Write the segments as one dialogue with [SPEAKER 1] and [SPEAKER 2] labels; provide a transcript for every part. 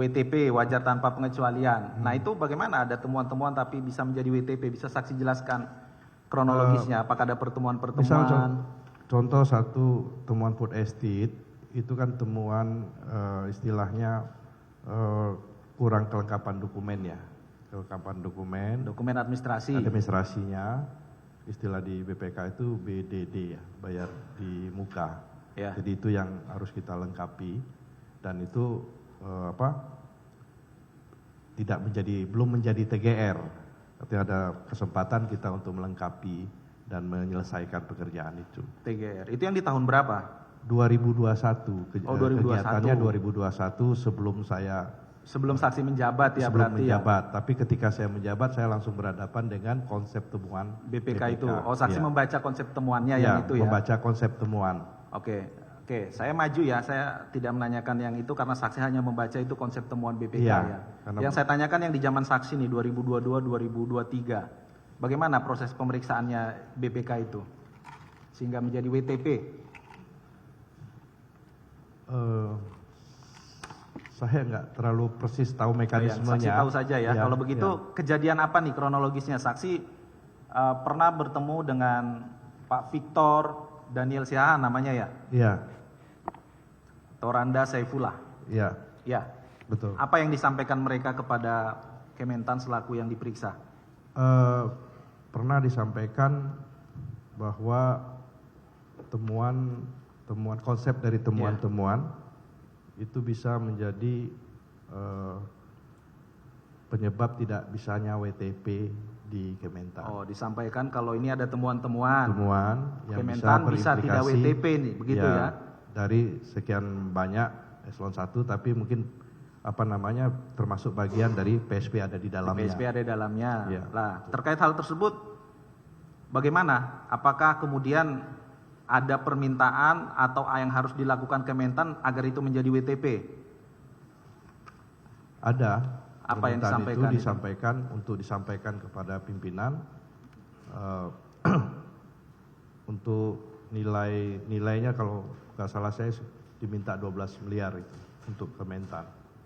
[SPEAKER 1] WTP, wajar tanpa pengecualian. Nah itu bagaimana, ada temuan-temuan tapi bisa menjadi WTP, bisa saksi jelaskan kronologisnya, apakah ada
[SPEAKER 2] Misal
[SPEAKER 1] pertemuan-pertemuan?
[SPEAKER 2] contoh satu temuan food estate, itu kan temuan istilahnya kurang kelengkapan dokumen ya. Kelengkapan
[SPEAKER 1] Dokumen
[SPEAKER 2] administrasinya, istilah di BPK itu BDD ya, bayar di muka.
[SPEAKER 1] Ya.
[SPEAKER 2] Jadi itu yang harus kita lengkapi, dan itu belum menjadi TGR. Tapi ada kesempatan kita untuk melengkapi dan menyelesaikan pekerjaan itu.
[SPEAKER 1] TGR, itu yang di tahun berapa?
[SPEAKER 2] 2021,
[SPEAKER 1] 2021.
[SPEAKER 2] kegiatannya 2021 sebelum
[SPEAKER 1] Saksi menjabat ya,
[SPEAKER 2] sebelum
[SPEAKER 1] berarti
[SPEAKER 2] menjabat. Tapi ketika saya menjabat, saya langsung berhadapan dengan konsep temuan
[SPEAKER 1] BPK itu. Oh, saksi
[SPEAKER 2] ya.
[SPEAKER 1] membaca konsep temuannya yang itu ya?
[SPEAKER 2] Membaca konsep temuan.
[SPEAKER 1] Oke, saya maju ya, saya tidak menanyakan yang itu karena saksi hanya membaca itu konsep temuan BPK ya. Yang saya tanyakan yang di zaman saksi nih, 2022-2023. Bagaimana proses pemeriksaannya BPK itu? Sehingga menjadi WTP?
[SPEAKER 2] Saya nggak terlalu persis tahu mekanismenya.
[SPEAKER 1] Saksi tahu saja ya. Kalau begitu kejadian apa nih kronologisnya? Saksi pernah bertemu dengan Pak Victor Daniel Siahaan namanya ya?
[SPEAKER 2] Iya.
[SPEAKER 1] Toranda Saifullah.
[SPEAKER 2] Iya.
[SPEAKER 1] Ya.
[SPEAKER 2] Betul.
[SPEAKER 1] Apa yang disampaikan mereka kepada Kementan selaku yang diperiksa?
[SPEAKER 2] Pernah disampaikan bahwa konsep dari temuan-temuan itu bisa menjadi penyebab tidak bisanya WTP di Kementan.
[SPEAKER 1] Oh, disampaikan kalau ini ada temuan-temuan
[SPEAKER 2] Yang
[SPEAKER 1] Kementan bisa tidak WTP nih, begitu ya?
[SPEAKER 2] Dari sekian banyak eselon 1, tapi mungkin termasuk bagian dari PSP ada di dalamnya.
[SPEAKER 1] PSP ada di dalamnya.
[SPEAKER 2] Ya.
[SPEAKER 1] Lah, terkait hal tersebut bagaimana? Apakah kemudian ada permintaan atau yang harus dilakukan Kementan agar itu menjadi WTP?
[SPEAKER 2] Ada.
[SPEAKER 1] Apa yang disampaikan?
[SPEAKER 2] Untuk disampaikan kepada pimpinan untuk nilainya kalau nggak salah saya diminta 12 miliar itu untuk Kementan.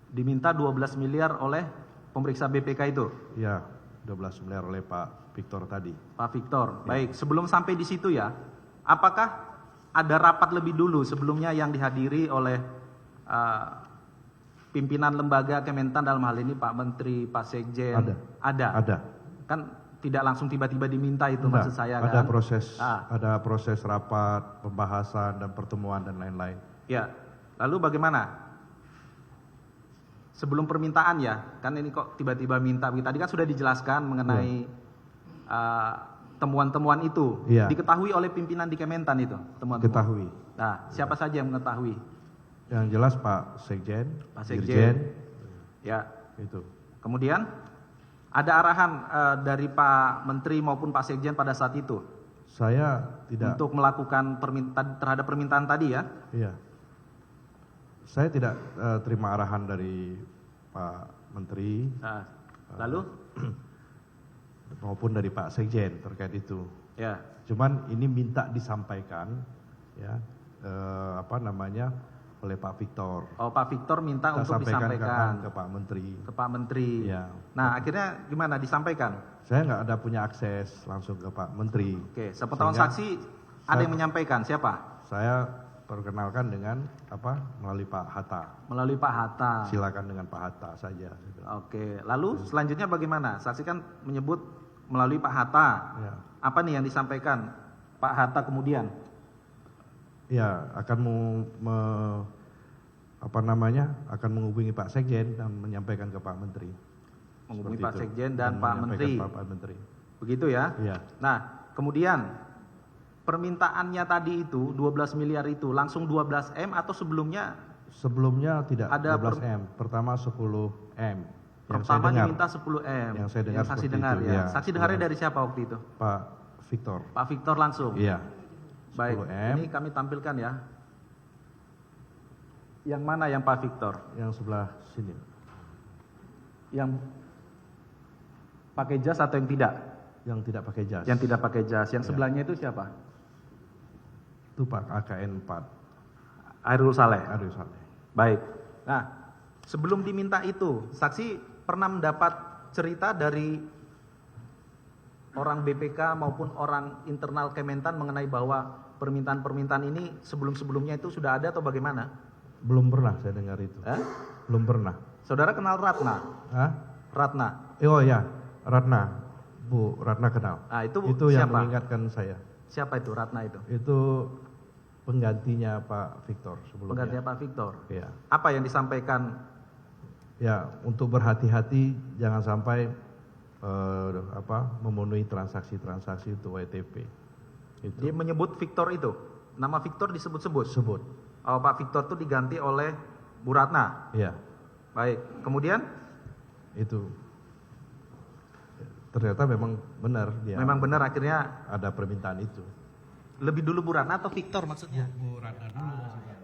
[SPEAKER 1] Diminta 12 miliar oleh pemeriksa BPK itu?
[SPEAKER 2] Iya, 12 miliar oleh Pak Victor tadi.
[SPEAKER 1] Pak Victor, baik. Sebelum sampai di situ ya, apakah ada rapat lebih dulu sebelumnya yang dihadiri oleh pimpinan lembaga Kementan, dalam hal ini Pak Menteri, Pak Sekjen? Ada. Kan tidak langsung tiba-tiba diminta itu.
[SPEAKER 2] Enggak,
[SPEAKER 1] maksud saya
[SPEAKER 2] ada
[SPEAKER 1] kan?
[SPEAKER 2] ada proses rapat, pembahasan dan pertemuan dan lain-lain.
[SPEAKER 1] Ya, lalu bagaimana? Sebelum permintaan ya, kan ini kok tiba-tiba minta. Tadi kan sudah dijelaskan mengenai temuan-temuan itu.
[SPEAKER 2] Ya.
[SPEAKER 1] Diketahui oleh pimpinan di Kementan itu temuan-temuan?
[SPEAKER 2] Ketahui.
[SPEAKER 1] Nah, siapa saja yang mengetahui?
[SPEAKER 2] Yang jelas Pak Sekjen,
[SPEAKER 1] Pak Sekjen.
[SPEAKER 2] Dirjen,
[SPEAKER 1] Ya.
[SPEAKER 2] itu.
[SPEAKER 1] Kemudian ada arahan dari Pak Menteri maupun Pak Sekjen pada saat itu?
[SPEAKER 2] Saya tidak.
[SPEAKER 1] Untuk melakukan terhadap permintaan tadi ya?
[SPEAKER 2] Iya. Saya tidak terima arahan dari Pak Menteri.
[SPEAKER 1] Nah, lalu?
[SPEAKER 2] Maupun dari Pak Sekjen terkait itu.
[SPEAKER 1] Ya.
[SPEAKER 2] Cuman ini minta disampaikan ya oleh Pak Victor.
[SPEAKER 1] Oh, Pak Victor minta untuk disampaikan
[SPEAKER 2] ke Pak Menteri.
[SPEAKER 1] Ke Pak Menteri.
[SPEAKER 2] Ya.
[SPEAKER 1] Nah, akhirnya gimana disampaikan?
[SPEAKER 2] Saya nggak ada punya akses langsung ke Pak Menteri.
[SPEAKER 1] Oke, sepengetahuan saksi ada yang menyampaikan, siapa?
[SPEAKER 2] Saya perkenalkan dengan melalui Pak Hatta.
[SPEAKER 1] Melalui Pak Hatta.
[SPEAKER 2] Silakan dengan Pak Hatta saja.
[SPEAKER 1] Oke, lalu selanjutnya bagaimana? Saksi kan menyebut melalui Pak Hatta.
[SPEAKER 2] Ya.
[SPEAKER 1] Apa nih yang disampaikan Pak Hatta kemudian?
[SPEAKER 2] Ya, akan akan menghubungi Pak Sekjen dan menyampaikan ke Pak Menteri.
[SPEAKER 1] Menghubungi
[SPEAKER 2] Seperti
[SPEAKER 1] Pak
[SPEAKER 2] itu.
[SPEAKER 1] Sekjen dan Pak Menteri.
[SPEAKER 2] Pak Menteri.
[SPEAKER 1] Begitu ya?
[SPEAKER 2] Iya.
[SPEAKER 1] Nah, kemudian permintaannya tadi itu 12 miliar itu langsung 12 M atau sebelumnya?
[SPEAKER 2] Sebelumnya tidak
[SPEAKER 1] ada
[SPEAKER 2] 12 M, pertama 10 M.
[SPEAKER 1] Pertama diminta 10 M.
[SPEAKER 2] Yang saya dengar
[SPEAKER 1] saksi
[SPEAKER 2] seperti
[SPEAKER 1] dengar
[SPEAKER 2] itu,
[SPEAKER 1] ya.
[SPEAKER 2] ya.
[SPEAKER 1] Saksi dengarnya dari siapa waktu itu?
[SPEAKER 2] Pak Victor.
[SPEAKER 1] Pak Victor langsung.
[SPEAKER 2] Iya. 10
[SPEAKER 1] Baik,
[SPEAKER 2] M.
[SPEAKER 1] ini kami tampilkan ya. Yang mana yang Pak Victor?
[SPEAKER 2] Yang sebelah sini.
[SPEAKER 1] Yang pakai jas atau yang tidak?
[SPEAKER 2] Yang tidak pakai jas.
[SPEAKER 1] Yang tidak pakai jas. Yang
[SPEAKER 2] Ya.
[SPEAKER 1] sebelahnya itu siapa?
[SPEAKER 2] Itu Pak AKN 4.
[SPEAKER 1] Airul Saleh.
[SPEAKER 2] Aduh, salah.
[SPEAKER 1] Baik. Nah, Sebelum diminta itu, saksi pernah mendapat cerita dari orang BPK maupun orang internal Kementan mengenai bahwa permintaan-permintaan ini sebelum-sebelumnya itu sudah ada atau bagaimana?
[SPEAKER 2] Belum pernah saya dengar itu. Belum pernah.
[SPEAKER 1] Saudara kenal Ratna?
[SPEAKER 2] Hah?
[SPEAKER 1] Ratna.
[SPEAKER 2] Oh ya, Ratna. Bu Ratna kenal.
[SPEAKER 1] Ah, itu
[SPEAKER 2] yang
[SPEAKER 1] siapa?
[SPEAKER 2] mengingatkan saya.
[SPEAKER 1] Siapa itu Ratna itu?
[SPEAKER 2] Itu penggantinya Pak Victor sebelumnya.
[SPEAKER 1] Penggantinya Pak Victor.
[SPEAKER 2] Ya.
[SPEAKER 1] Apa yang disampaikan?
[SPEAKER 2] Ya, untuk berhati-hati jangan sampai memenuhi transaksi-transaksi untuk WTP. Itu.
[SPEAKER 1] Dia menyebut Victor itu. Nama Victor disebut-sebut.
[SPEAKER 2] Sebut.
[SPEAKER 1] Oh, Pak Victor itu diganti oleh Bu Ratna.
[SPEAKER 2] Iya.
[SPEAKER 1] Baik. Kemudian?
[SPEAKER 2] Itu. Ternyata memang benar dia.
[SPEAKER 1] Memang benar akhirnya
[SPEAKER 2] ada permintaan itu.
[SPEAKER 1] lebih dulu Bu Ratna atau Victor maksudnya?
[SPEAKER 3] Bu Ratna dulu maksudnya.